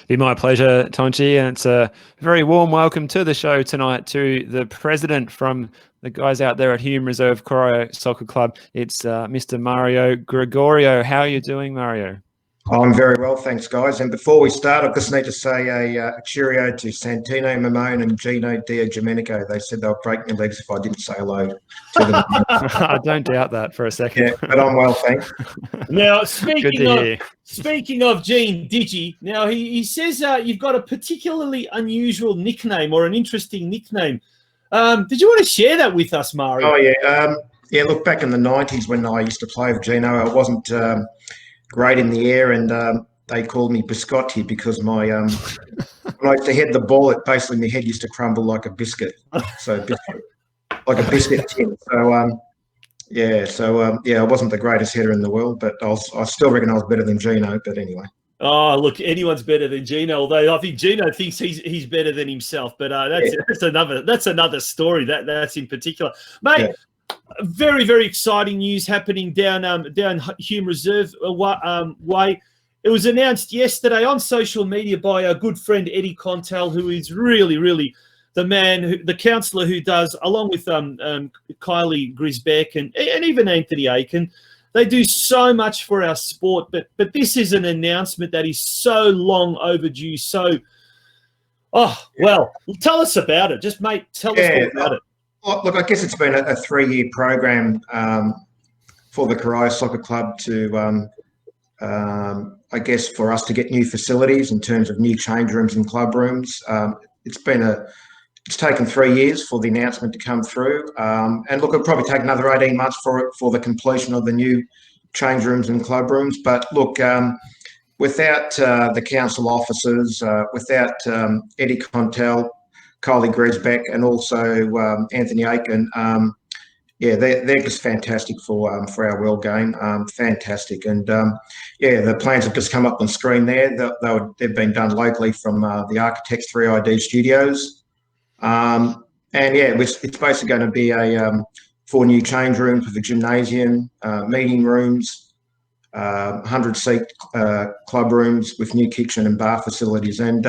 Be my pleasure, Tonchi, and it's a very warm welcome to the show tonight to the president from the guys out there at Hume Reserve Corio Soccer Club. It's Mr. Mario Gregorio. How are you doing, Mario? I'm very well, thanks, guys. And before we start, I just need to say a cheerio to Santino Mamone and Gino Diagimenico. They said they'll break my legs if I didn't say hello to them. I don't doubt that for a second. Yeah, but I'm well, thanks. Now, speaking of Gene Digi, now he says you've got a particularly unusual nickname or an interesting nickname. Did you want to share that with us, Mario? Oh, yeah. Yeah, look, back in the 90s when I used to play with Gino, I wasn't great in the air, and they called me Biscotti because my when I used to head the ball, it basically my head used to crumble like a biscuit, like a biscuit tin. So I wasn't the greatest header in the world, but I still reckon I was better than Gino. But anyway. Oh, look, anyone's better than Gino, although I think Gino thinks he's better than himself. But that's another story. That's in particular, mate. Yeah. Very, very exciting news happening down Hume Reserve way. It was announced yesterday on social media by our good friend Eddie Contel, who is really, really the man, the councillor who does, along with Kylie Grisbeck and even Anthony Aiken. They do so much for our sport, but this is an announcement that is so long overdue. So, tell us about it. Just, mate, tell us all about it. Look, I guess it's been a 3-year program for the Corio Soccer Club to, I guess, for us to get new facilities in terms of new change rooms and club rooms. It's taken 3 years for the announcement to come through, and look, it'll probably take another 18 months for the completion of the new change rooms and club rooms. But look, without the council officers, without Eddie Contel, Kylie Grisbeck, and also Anthony Aiken, they're just fantastic for our world game. Fantastic, and the plans have just come up on screen there. They've been done locally from the Architects 3ID Studios, it's basically going to be 4 new change rooms with a gymnasium, meeting rooms, 100-seat club rooms with new kitchen and bar facilities, and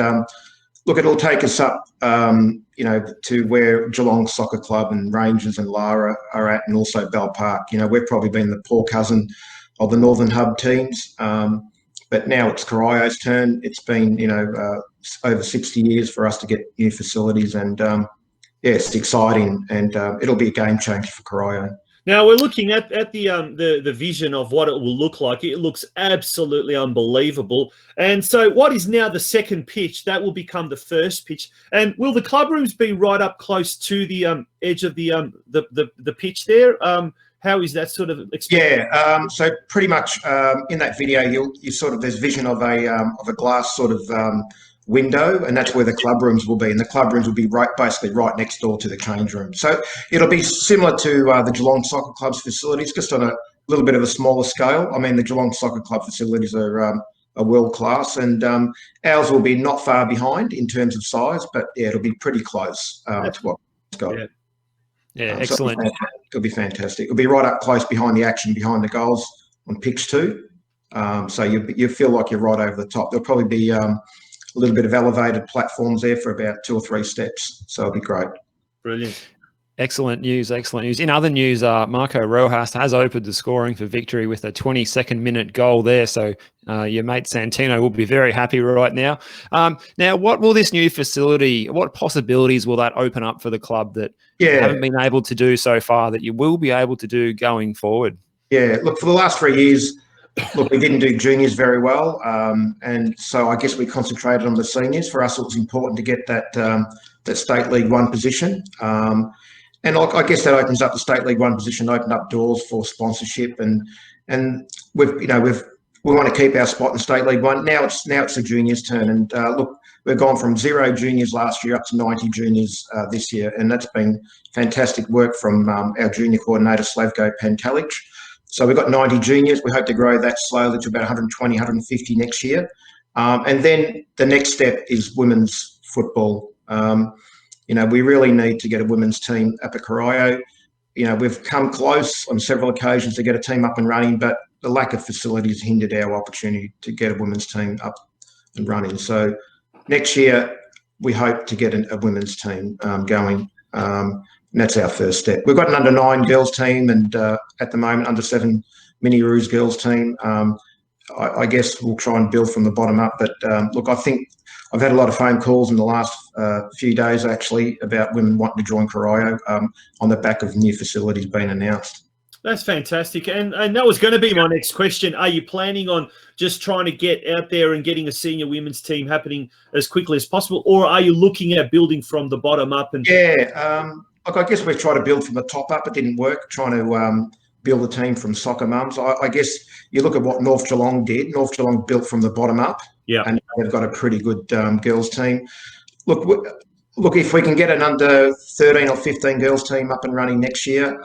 look, it'll take us up, to where Geelong Soccer Club and Rangers and Lara are at, and also Bell Park. We've probably been the poor cousin of the Northern Hub teams, but now it's Corio's turn. It's been, over 60 years for us to get new facilities, and it's exciting, and it'll be a game changer for Corio. Now we're looking at the vision of what it will look like. It looks absolutely unbelievable. And so, what is now the second pitch? That will become the first pitch. And will the club rooms be right up close to the edge of the pitch there? How is that sort of experience? Yeah. So pretty much in that video, you sort of there's vision of a glass sort of window, and that's where the club rooms will be, and the club rooms will be basically right next door to the change room. So it'll be similar to the Geelong Soccer Club's facilities, just on a little bit of a smaller scale. I mean, the Geelong Soccer Club facilities are world class, and ours will be not far behind in terms of size, but it'll be pretty close to what it's got. Yeah, excellent. So it'll be fantastic. It'll be right up close behind the action, behind the goals on pitch 2. So you feel like you're right over the top. There'll probably be a little bit of elevated platforms there for about 2 or 3 steps. So it'll be great. Brilliant. Excellent news, excellent news. In other news, Marco Rojas has opened the scoring for victory with a 22nd minute goal there. So your mate Santino will be very happy right now. Now, what will this new facility, what possibilities will that open up for the club that you haven't been able to do so far that you will be able to do going forward? Yeah, look, for the last 3 years, we didn't do juniors very well. And so I guess we concentrated on the seniors. For us, it was important to get that State League 1 position. And I guess that opens up the State League 1 position, opened up doors for sponsorship, and we want to keep our spot in State League 1. Now it's the juniors' turn, and look, we've gone from 0 juniors last year up to 90 juniors this year, and that's been fantastic work from our junior coordinator Slavko Pantelic. So we've got 90 juniors. We hope to grow that slowly to about 120, 150 next year, and then the next step is women's football. We really need to get a women's team up at Corio. We've come close on several occasions to get a team up and running, but the lack of facilities hindered our opportunity to get a women's team and running. So next year, we hope to get a women's team going. And that's our first step. We've got an under-9 girls team and at the moment, under-7 Mini Roos girls team. I guess we'll try and build from the bottom up. But look, I think I've had a lot of phone calls in the last few days, actually, about women wanting to join Corio on the back of new facilities being announced. That's fantastic. And that was going to be my next question. Are you planning on just trying to get out there and getting a senior women's team happening as quickly as possible? Or are you looking at building from the bottom up? And look, I guess we've tried to build from the top up. It didn't work, trying to build a team from soccer mums. I guess you look at what North Geelong did. North Geelong built from the bottom up. Yeah, and they've got a pretty good girls team. Look, if we can get an under 13 or 15 girls team up and running next year,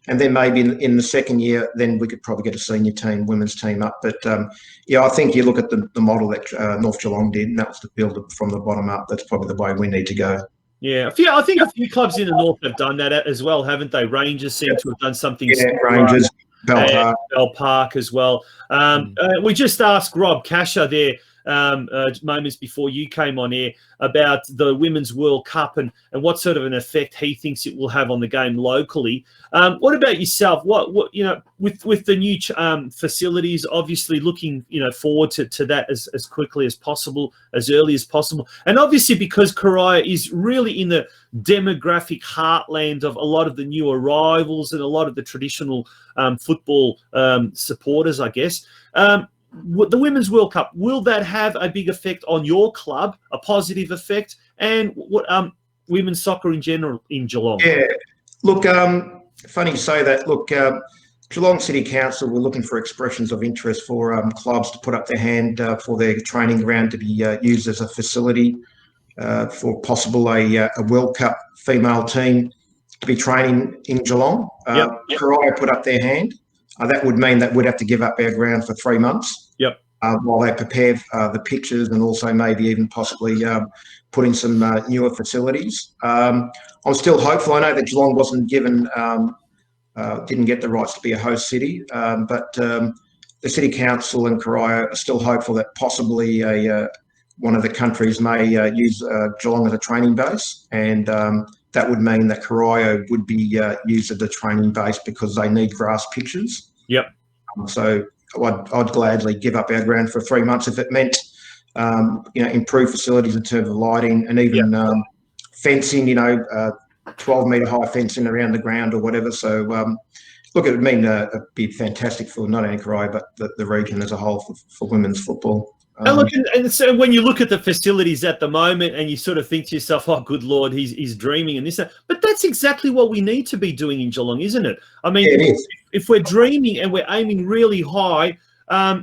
and then maybe in the second year, then we could probably get a senior team, women's team up. But I think you look at the model that North Geelong did, and that was to build it from the bottom up. That's probably the way we need to go. Yeah, I think a few clubs in the north have done that as well, haven't they? Rangers seem to have done something. Yeah, Rangers. Bell Park as well. We just asked Rob Casher there moments before you came on air about the Women's World Cup and what sort of an effect he thinks it will have on the game locally. What about yourself? What with the new facilities, obviously looking forward to that as quickly as possible, as early as possible, and obviously because Corio is really in the demographic heartland of a lot of the new arrivals and a lot of the traditional football supporters, I guess. The Women's World Cup, will that have a big effect on your club, a positive effect, and what women's soccer in general in Geelong? Yeah, look, funny you say that. Look, Geelong City Council were looking for expressions of interest for clubs to put up their hand for their training ground to be used as a facility for possible a World Cup female team to be training in Geelong. Corio put up their hand. That would mean that we'd have to give up our ground for 3 months. Yep. While they prepare the pitches and also maybe even possibly put in some newer facilities. I'm still hopeful. I know that Geelong wasn't given, didn't get the rights to be a host city, but the City Council and Corio are still hopeful that possibly one of the countries may use Geelong as a training base, and that would mean that Corio would be used as a training base because they need grass pitches. Yep. So I'd gladly give up our ground for 3 months if it meant, improve facilities in terms of lighting and even fencing, 12-metre high fencing around the ground or whatever. So, look, it would mean be fantastic for not only Corio but the region as a whole for women's football. And so when you look at the facilities at the moment and you sort of think to yourself, oh, good Lord, he's dreaming and this, but that's exactly what we need to be doing in Geelong, isn't it? I mean, if we're dreaming and we're aiming really high,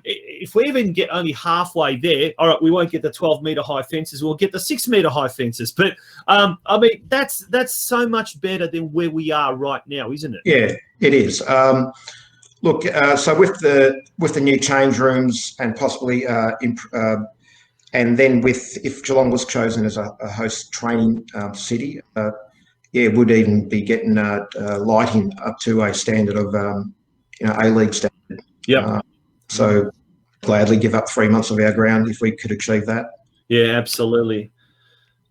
if we even get only halfway there, all right, we won't get the 12-metre high fences, we'll get the 6-metre high fences. But, I mean, that's so much better than where we are right now, isn't it? Yeah, it is. Look, so with the new change rooms and possibly, and then if Geelong was chosen as a host training city, would even be getting lighting up to a standard of, A-League standard. Yeah. So gladly give up 3 months of our ground if we could achieve that. Yeah, absolutely.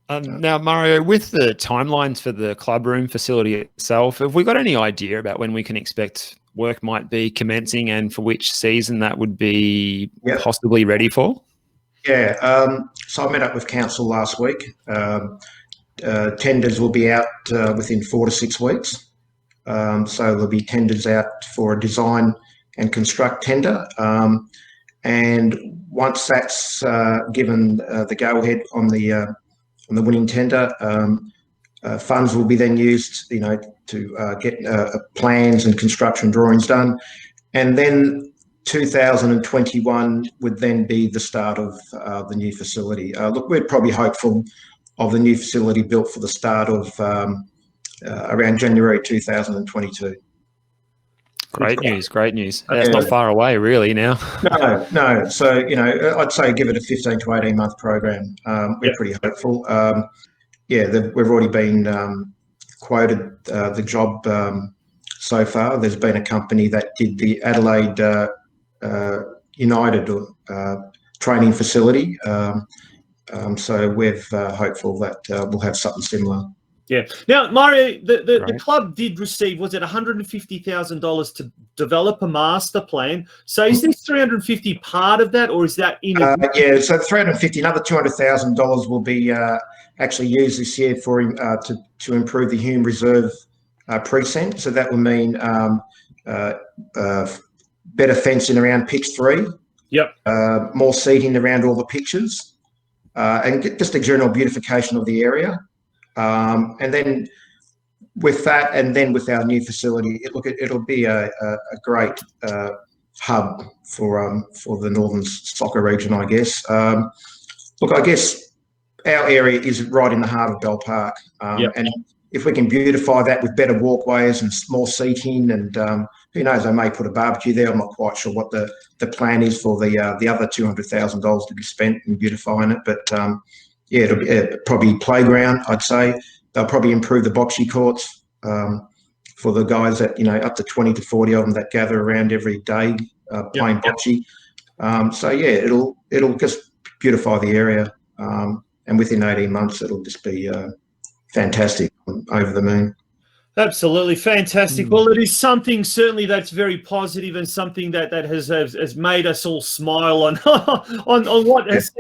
Now, Mario, with the timelines for the club room facility itself, have we got any idea about when we can expect work might be commencing and for which season that would be possibly ready for? Yeah, so I met up with council last week. Tenders will be out within 4 to 6 weeks. So there'll be tenders out for a design and construct tender. And once that's given the go-ahead on the winning tender, funds will be then used, to get plans and construction drawings done. And then 2021 would then be the start of the new facility. Look, we're probably hopeful of the new facility built for the start of around January 2022. Great news. That's not far away, really, now. No. So, I'd say give it a 15 to 18 month program. We're pretty hopeful. We've already been quoted the job so far. There's been a company that did the Adelaide United training facility. So we're hopeful that we'll have something similar. Yeah. Now, Mario, the club did receive, was it $150,000 to develop a master plan? So is this 350 part of that, or is that in? Yeah. So 350, another $200,000 will be actually used this year for to improve the Hume Reserve precinct. So that will mean better fencing around pitch 3. Yep. More seating around all the pitches, and just a general beautification of the area. And then with that, and then with our new facility, it'll be a great hub for the Northern Soccer region, I guess. Look, I guess our area is right in the heart of Bell Park, and if we can beautify that with better walkways and more seating, and who knows, they may put a barbecue there. I'm not quite sure what the plan is for the other $200,000 to be spent in beautifying it, but yeah, it'll be probably playground, I'd say. They'll probably improve the bocce courts for the guys that, up to 20 to 40 of them that gather around every day playing bocce. So yeah, it'll just beautify the area, and within 18 months it'll just be fantastic, over the moon. Absolutely fantastic. Well, it is something certainly that's very positive, and something that has made us all smile on on what has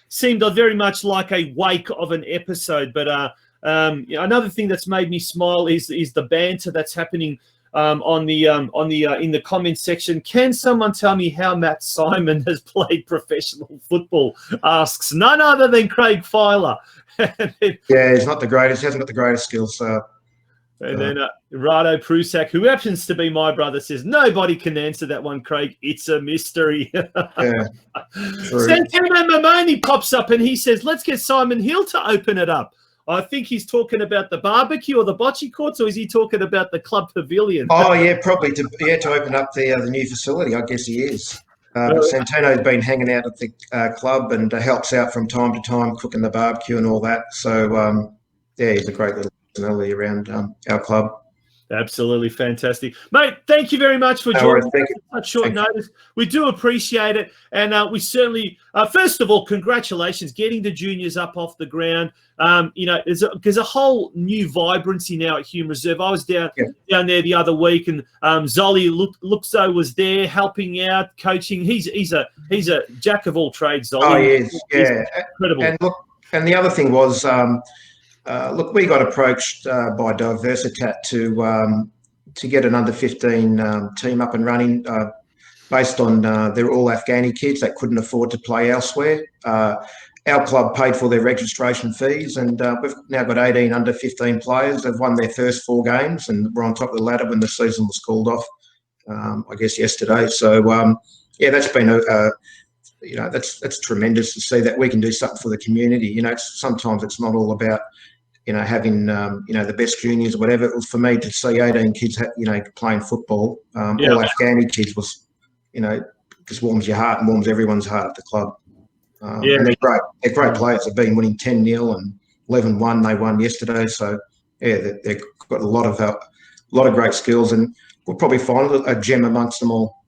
seemed very much like a wake of an episode. But another thing that's made me smile is the banter that's happening in the comments section. Can someone tell me how Matt Simon has played professional football? Asks none other than Craig Filer. Yeah, he's not the greatest. He hasn't got the greatest skills. And then Rado Prusak, who happens to be my brother, says, nobody can answer that one, Craig. It's a mystery. Yeah, Santino Mamoni pops up and he says, let's get Simon Hill to open it up. I think he's talking about the barbecue or the bocce courts, or is he talking about the club pavilion? Oh, yeah, probably to open up the new facility. I guess he is. Santino's been hanging out at the club and helps out from time to time, cooking the barbecue and all that. So, yeah, he's a great little personality around our club. Absolutely fantastic. Mate, thank you very much for joining us at such short notice. We do appreciate it. And we certainly, first of all, congratulations getting the juniors up off the ground. There's a whole new vibrancy now at Hume Reserve. I was down there the other week, and Zolly Luxo was there helping out, coaching. He's a jack of all trades, Zolly. Oh, he is. Yeah. Incredible. And the other thing was, we got approached by Diversitat to get an under-15 team up and running based on they're all Afghani kids that couldn't afford to play elsewhere. Our club paid for their registration fees, and we've now got 18 under-15 players. They've won their first 4 games, and we're on top of the ladder when the season was called off, I guess, yesterday. So, that's been that's tremendous to see that we can do something for the community. Sometimes it's not all about having, the best juniors or whatever. It was for me to see 18 kids, playing football, all Afghani kids was, just warms your heart and warms everyone's heart at the club. And they're great. They're great players. They've been winning 10-0 and 11-1. They won yesterday. So, yeah, they've got a lot of great skills, and we'll probably find a gem amongst them all.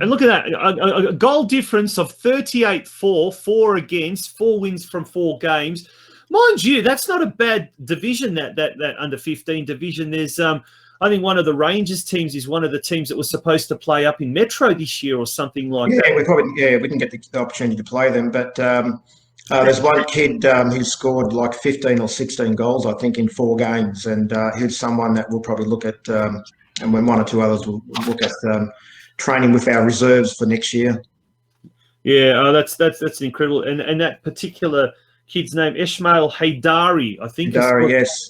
And look at that, a goal difference of 38-4, 4 against, 4 wins from 4 games. Mind you, that's not a bad division, that under-15 division. There's, I think one of the Rangers teams is one of the teams that was supposed to play up in Metro this year or something like that. We didn't get the opportunity to play them, but there's one kid who scored like 15 or 16 goals, I think, in 4 games, and he's someone that we'll probably look at, and when 1 or 2 others will look at training with our reserves for next year. Yeah, that's incredible, and that particular kid's name, Ishmael Haydari, I think. Haydari, yes.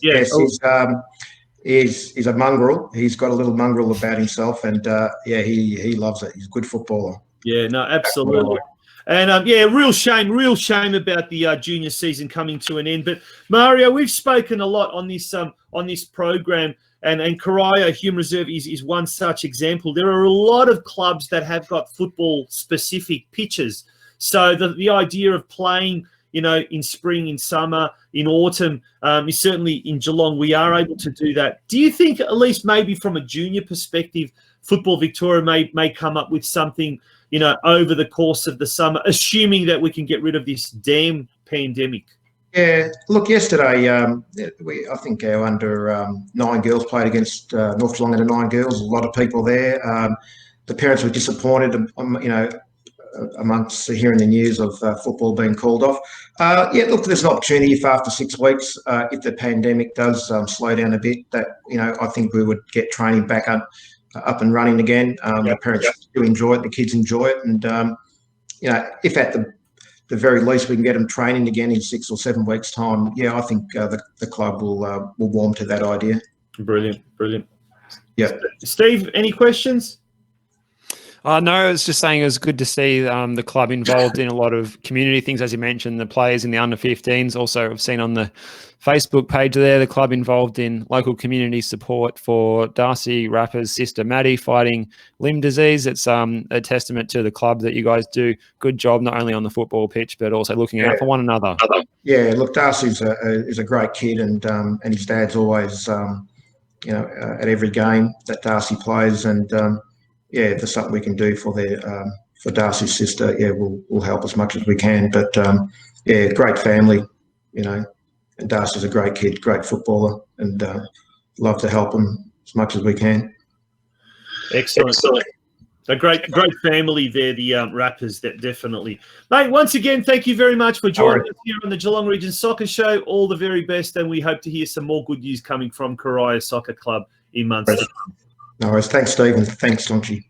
He's a mongrel. He's got a little mongrel about himself, and he loves it. He's a good footballer. Yeah, no, absolutely. And real shame about the junior season coming to an end. But Mario, we've spoken a lot on this program, and Corio Hume Reserve is one such example. There are a lot of clubs that have got football specific pitches. So the idea of playing, in spring, in summer, in autumn, is certainly in Geelong. We are able to do that. Do you think, at least maybe from a junior perspective, Football Victoria may come up with something, over the course of the summer, assuming that we can get rid of this damn pandemic? Yeah, look, yesterday, I think our under 9 girls played against North Geelong under 9 girls. A lot of people there. The parents were disappointed, amongst hearing the news of football being called off. Yeah, look, there's an opportunity if after 6 weeks, if the pandemic does slow down a bit, that, I think we would get training back up and running again. The parents do enjoy it, the kids enjoy it. And, if at the very least we can get them training again in 6 or 7 weeks' time, I think the club will warm to that idea. Brilliant. Yeah. Steve, any questions? No, I was just saying it was good to see the club involved in a lot of community things, as you mentioned, the players in the under-15s. Also, I've seen on the Facebook page there, the club involved in local community support for Darcy Rapper's sister Maddie fighting limb disease. It's a testament to the club that you guys do good job, not only on the football pitch, but also looking out for one another. Yeah, look, Darcy's is a great kid, and his dad's always, at every game that Darcy plays, and if there's something we can do for Darcy's sister, we'll help as much as we can. But great family, and Darcy's a great kid, great footballer, and love to help him as much as we can. Excellent. A great family there, the Rappers, definitely. Mate, once again, thank you very much for joining us here on the Geelong Region Soccer Show. All the very best, and we hope to hear some more good news coming from Corio Soccer Club in months to come. No worries. Thanks, Steve, and thanks, Tonchi.